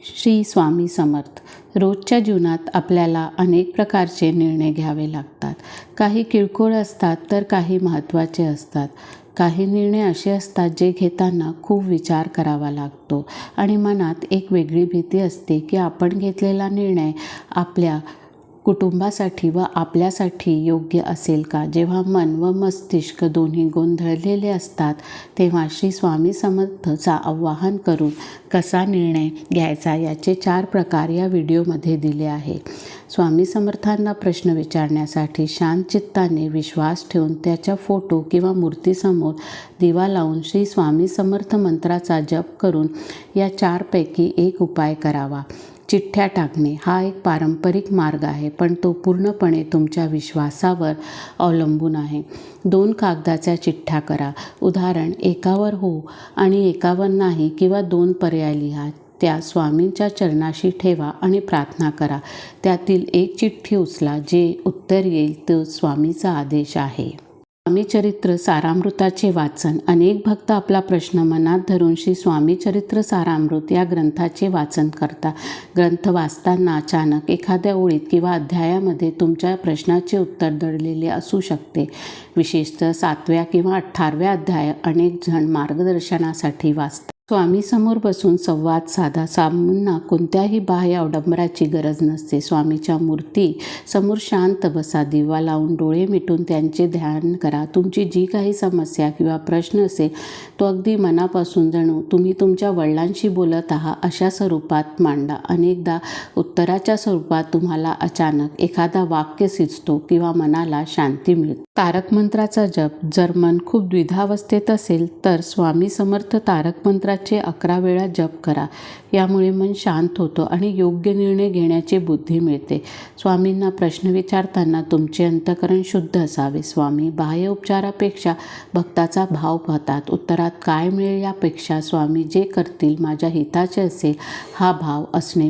श्री स्वामी समर्थ. रोजच्या जीवनात आपल्याला अनेक प्रकारचे निर्णय घ्यावे लागतात. काही किरकोळ असतात तर काही महत्त्वाचे असतात. काही निर्णय असे असतात जे घेताना खूप विचार करावा लागतो आणि मनात एक वेगळी भीती असते की आपण घेतलेला निर्णय आपल्या कुटुंबासाठी व आपल्यासाठी योग्य असेल का. जेव्हा मन व मस्तिष्क दोन्ही गोंधळलेले असतात तेव्हा श्री स्वामी समर्थचं आवाहन करून कसा निर्णय घ्यायचा याचे 4 प्रकार या व्हिडिओमध्ये दिले आहे. स्वामी समर्थांना प्रश्न विचारण्यासाठी शांत चित्ताने विश्वास ठेवून त्याच्या फोटो किंवा मूर्तीसमोर दिवा लावून श्री स्वामी समर्थ मंत्राचा जप करून या 4 पैकी एक उपाय करावा. चिठ्ठ्या टाकणे हा एक पारंपरिक मार्ग आहे, पण तो पूर्णपणे तुमच्या विश्वासावर अवलंबून आहे. 2 कागदाच्या चिठ्ठ्या करा. उदाहरण, एकावर हो आणि एकावर नाही किंवा 2 पर्याय लिहा. त्या स्वामींच्या चरणाशी ठेवा आणि प्रार्थना करा. त्यातील एक चिठ्ठी उचला. जे उत्तर येईल तो स्वामीचा आदेश आहे. स्वामी चरित्र सारामृताचे वाचन. अनेक भक्त आपला प्रश्न मनात धरून श्री स्वामी चरित्र सारामृत या ग्रंथाचे वाचन करतात. ग्रंथ वाचताना अचानक एखाद्या ओळीत किंवा अध्यायामध्ये तुमच्या प्रश्नाचे उत्तर दडलेले असू शकते. विशेषतः 7व्या किंवा 18व्या अध्याय अनेक जण मार्गदर्शनासाठी वाचतात. स्वामीसमोर बसून संवाद साधा. स्वामींना कोणत्याही बाह्य अवडंबराची गरज नसते. स्वामीच्या मूर्ती समोर शांत बसा. दिवा लावून डोळे मिटून त्यांचे ध्यान करा. तुमची जी काही समस्या किंवा प्रश्न असेल तो अगदी मनापासून जणू तुम्ही तुमच्या वडिलांशी बोलत आहात अशा स्वरूपात मांडा. अनेकदा उत्तराच्या स्वरूपात तुम्हाला अचानक एखादा वाक्य सुचतो किंवा मनाला शांती मिळते. तारक मंत्राचा जप. जर मन खूप द्विधावस्थेत असेल तर स्वामी समर्थ तारक मंत्राचे 11 वेळा जप करा. यामुळे मन शांत होतं आणि योग्य निर्णय घेण्याची बुद्धी मिळते. स्वामींना प्रश्न विचारताना तुमचे अंतःकरण शुद्ध असावे. स्वामी बाह्य उपचारापेक्षा भक्ताचा भाव पाहतात. उत्तरात काय मिळेल यापेक्षा स्वामी जे करतील माझ्या हिताचे असेल हा भाव असणे